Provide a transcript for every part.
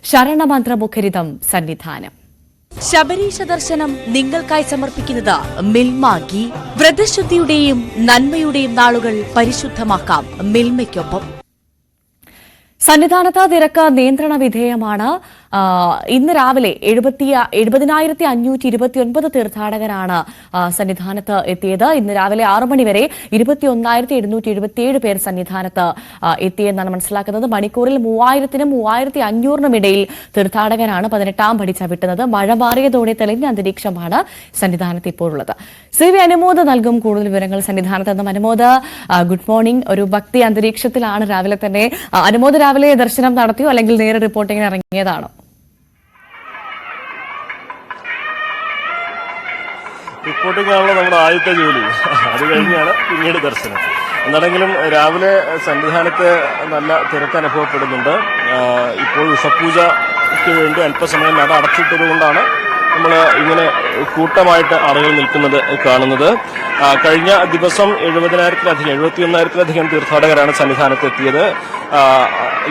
ശരണമന്ത്രമുഖരിതം സന്നിധാനം. ശബരീശ ദർശനം നിങ്ങൾക്കായി സമർപ്പിക്കുന്നത് മിൽമ ഗീ. വ്രതശുദ്ധിയുടെയും നന്മയുടെയും നാളുകൾ പരിശുദ്ധമാക്കാം മിൽമയ്ക്കൊപ്പം. സന്നിധാനത്ത് തിരക്ക് നിയന്ത്രണ വിധേയമാണ്. ഇന്ന് രാവിലെ 70,529 തീർത്ഥാടകരാണ് സന്നിധാനത്ത് എത്തിയത്. ഇന്ന് രാവിലെ 6 മണിവരെ 21,777 പേർ സന്നിധാനത്ത് എത്തിയെന്നാണ് മനസ്സിലാക്കുന്നത്. മണിക്കൂറിൽ 3000-നും 3500-നും ഇടയിൽ തീർത്ഥാടകരാണ് 18ാം പടി ചവിട്ടുന്നത്. മഴ മാറിയതോടെ തെളിഞ്ഞ അന്തരീക്ഷമാണ് സന്നിധാനത്ത് ഇപ്പോഴുള്ളത്. CV അനുമോദ് നൽകും കൂടുതൽ വിവരങ്ങൾ സന്നിധാനത്ത് നിന്നും. Anumod, good morning. ഒരു ഭക്തി അന്തരീക്ഷത്തിലാണ് രാവിലെ തന്നെ. അനുമോദ് രാവിലെ ദർശനം നടത്തിയോ അല്ലെങ്കിൽ നേരെ റിപ്പോർട്ടിങ്ങിന് ഇറങ്ങിയതാണോ? റിപ്പോർട്ടിംഗ് ആണല്ലോ നമ്മുടെ ആദ്യത്തെ ജോലി. അത് കഴിഞ്ഞാണ് പിന്നീട് ദർശനം. എന്നാണെങ്കിലും രാവിലെ സന്നിധാനത്ത് നല്ല തിരക്ക് അനുഭവപ്പെടുന്നുണ്ട്. ഇപ്പോൾ ഉഷപൂജയ്ക്ക് വേണ്ടി അല്പസമയം നട അടച്ചിട്ടതുകൊണ്ടാണ് നമ്മൾ ഇങ്ങനെ കൂട്ടമായിട്ട് ആളുകൾ നിൽക്കുന്നത് കാണുന്നത്. കഴിഞ്ഞ ദിവസം 71,000-ലധികം തീർത്ഥാടകരാണ് സന്നിധാനത്ത് എത്തിയത്.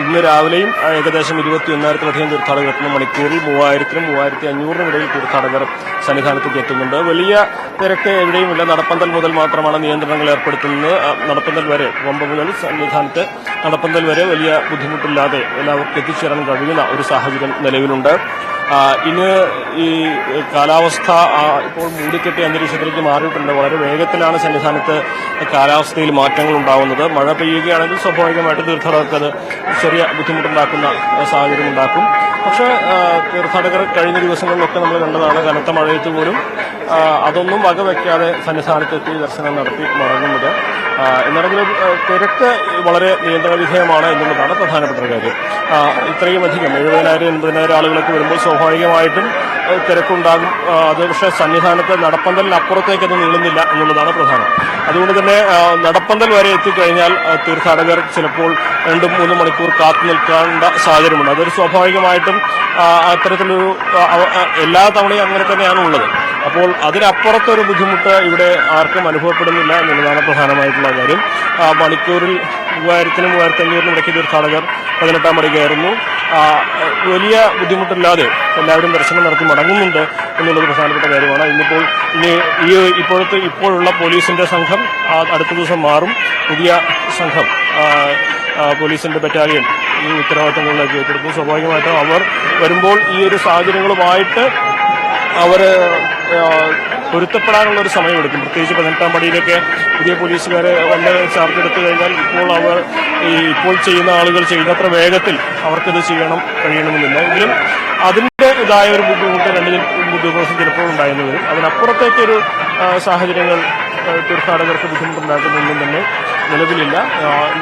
ഇന്ന് രാവിലെയും ഏകദേശം 21,000-ലധികം തീർത്ഥാടകർ എത്തുന്ന. മണിക്കൂറിൽ 3000-നും 3500-നും ഇടയിൽ തീർത്ഥാടകർ സന്നിധാനത്തേക്ക് എത്തുന്നുണ്ട്. വലിയ തിരക്ക് എവിടെയുമില്ല. നടപ്പന്തൽ മുതൽ മാത്രമാണ് നിയന്ത്രണങ്ങൾ ഏർപ്പെടുത്തുന്നത്. നടപ്പന്തൽ വരെ, പമ്പ മുതൽ സന്നിധാനത്ത് നടപ്പന്തൽ വരെ വലിയ ബുദ്ധിമുട്ടില്ലാതെ എല്ലാവർക്കും എത്തിച്ചേരാൻ കഴിയുന്ന ഒരു സാഹചര്യം നിലവിലുണ്ട്. ഇന്ന് ഈ കാലാവസ്ഥ ഇപ്പോൾ മൂടിക്കെട്ടിയ അന്തരീക്ഷത്തിലേക്ക് മാറിയിട്ടുണ്ട്. വളരെ വേഗത്തിലാണ് സന്നിധാനത്ത് കാലാവസ്ഥയിൽ മാറ്റങ്ങൾ ഉണ്ടാകുന്നത്. മഴ പെയ്യുകയാണെങ്കിൽ സ്വാഭാവികമായിട്ട് തീർത്ഥാടകർക്ക് അത് ചെറിയ ബുദ്ധിമുട്ടുണ്ടാക്കുന്ന സാഹചര്യം ഉണ്ടാക്കും. പക്ഷേ തീർത്ഥാടകർ കഴിഞ്ഞ ദിവസങ്ങളിലൊക്കെ നമ്മൾ കണ്ടതാണ്, കനത്ത മഴയത്ത് പോലും അതൊന്നും വകവയ്ക്കാതെ സന്നിധാനത്തെത്തി ദർശനം നടത്തി മടങ്ങുന്നത്. എന്നാണെങ്കിലും തിരക്ക് വളരെ നിയന്ത്രണ വിധേയമാണ് എന്നുള്ളതാണ് പ്രധാനപ്പെട്ട കാര്യം. ഇത്രയും അധികം 70,000-80,000 ആളുകളൊക്കെ വരുമ്പോൾ സ്വാഭാവികമായിട്ടും തിരക്കുണ്ടാകും. അത് പക്ഷേ സന്നിധാനത്ത് നടപ്പന്തലിനപ്പുറത്തേക്ക് അത് നീളുന്നില്ല എന്നുള്ളതാണ് പ്രധാനം. അതുകൊണ്ട് തന്നെ നടപ്പന്തൽ വരെ എത്തിക്കഴിഞ്ഞാൽ തീർത്ഥാടകർ ചിലപ്പോൾ 2-3 മണിക്കൂർ കാത്തു നിൽക്കേണ്ട സാഹചര്യമുണ്ട്. അതൊരു സ്വാഭാവികമായിട്ടും അത്തരത്തിലൊരു എല്ലാ തവണയും അങ്ങനെ തന്നെയാണ് ഉള്ളത്. അപ്പോൾ അതിനപ്പുറത്തൊരു ബുദ്ധിമുട്ട് ഇവിടെ ആർക്കും അനുഭവപ്പെടുന്നില്ല എന്നുള്ളതാണ് പ്രധാനമായിട്ടുള്ള കാര്യം. മണിക്കൂറിൽ 3000-നും 3500-നും ഇടയ്ക്ക് തീർത്ഥാടകർ 18ാം പടി കയറുന്നു. വലിയ ബുദ്ധിമുട്ടില്ലാതെ എല്ലാവരും ദർശനം നടത്തി മടങ്ങുന്നുണ്ട് എന്നുള്ളത് പ്രധാനപ്പെട്ട കാര്യമാണ്. ഇപ്പോഴുള്ള പോലീസിന്റെ സംഘം അടുത്ത ദിവസം മാറും. പുതിയ സംഘം പോലീസിന്റെ ബറ്റാലിയൻ ഈ ഉത്തരവാദിത്തങ്ങളിലേക്ക് ഏറ്റെടുത്തു. സ്വാഭാവികമായിട്ടും അവർ വരുമ്പോൾ ഈ ഒരു സാഹചര്യങ്ങളുമായിട്ട് അവർ പൊരുത്തപ്പെടാനുള്ള ഒരു സമയമെടുക്കും. പ്രത്യേകിച്ച് 18ാം പടിയിലൊക്കെ പുതിയ പോലീസുകാരെ വന്ന് ചാർജ് എടുത്തു കഴിഞ്ഞാൽ ഇപ്പോൾ ചെയ്യുന്ന ആളുകൾ ചെയ്യുന്നത്ര വേഗത്തിൽ അവർക്കിത് കഴിയണമെന്നില്ല. എങ്കിലും അതിൻ്റെതായ ഒരു ബുദ്ധിമുട്ട് 2 ദിവസം ചിലപ്പോൾ ഉണ്ടായെന്ന് വരും. അതിനപ്പുറത്തേക്കൊരു സാഹചര്യങ്ങൾ തീർത്ഥാടകർക്ക് ബുദ്ധിമുട്ടുണ്ടാക്കുന്നൊന്നും തന്നെ നിലവിലില്ല.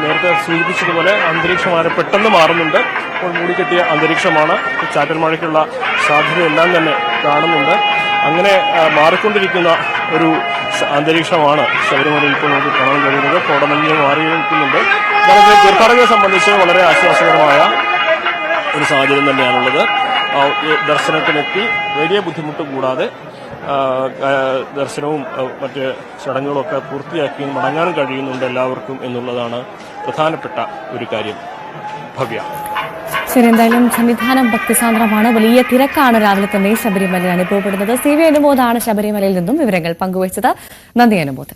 നേരത്തെ സൂചിപ്പിച്ചതുപോലെ അന്തരീക്ഷം വളരെ പെട്ടെന്ന് മാറുന്നുണ്ട്. ഇപ്പോൾ മൂടിക്കെട്ടിയ അന്തരീക്ഷമാണ്. ചാറ്റൽ മഴയ്ക്കുള്ള സാധ്യതയെല്ലാം തന്നെ കാണുന്നുണ്ട്. അങ്ങനെ മാറിക്കൊണ്ടിരിക്കുന്ന ഒരു അന്തരീക്ഷമാണ് ശബരിമലയിൽ ഇപ്പോൾ നമുക്ക് കാണാൻ കഴിയുന്നത്. കോടമഞ്ഞ് മാറി നിൽക്കുന്നുണ്ട്. തീർത്ഥാടകരെ സംബന്ധിച്ച് വളരെ ആശ്വാസകരമായ ഒരു സാഹചര്യം തന്നെയാണുള്ളത്. ദർശനത്തിനെത്തി വലിയ ബുദ്ധിമുട്ട് കൂടാതെ ദർശനവും മറ്റ് ചടങ്ങുകളൊക്കെ പൂർത്തിയാക്കി മടങ്ങാൻ കഴിയുന്നുണ്ട് എല്ലാവർക്കും എന്നുള്ളതാണ് പ്രധാനപ്പെട്ട ഒരു കാര്യം. ഭവ്യ. ശരി, എന്തായാലും സന്നിധാനം ഭക്തിസാന്ദ്രമാണ്. വലിയ തിരക്കാണ് രാവിലെ തന്നെ ശബരിമലയിൽ അനുഭവപ്പെടുന്നത്. CV അനുമോദാണ് ശബരിമലയിൽ നിന്നും വിവരങ്ങൾ പങ്കുവച്ചത്. നന്ദി അനുമോദ്.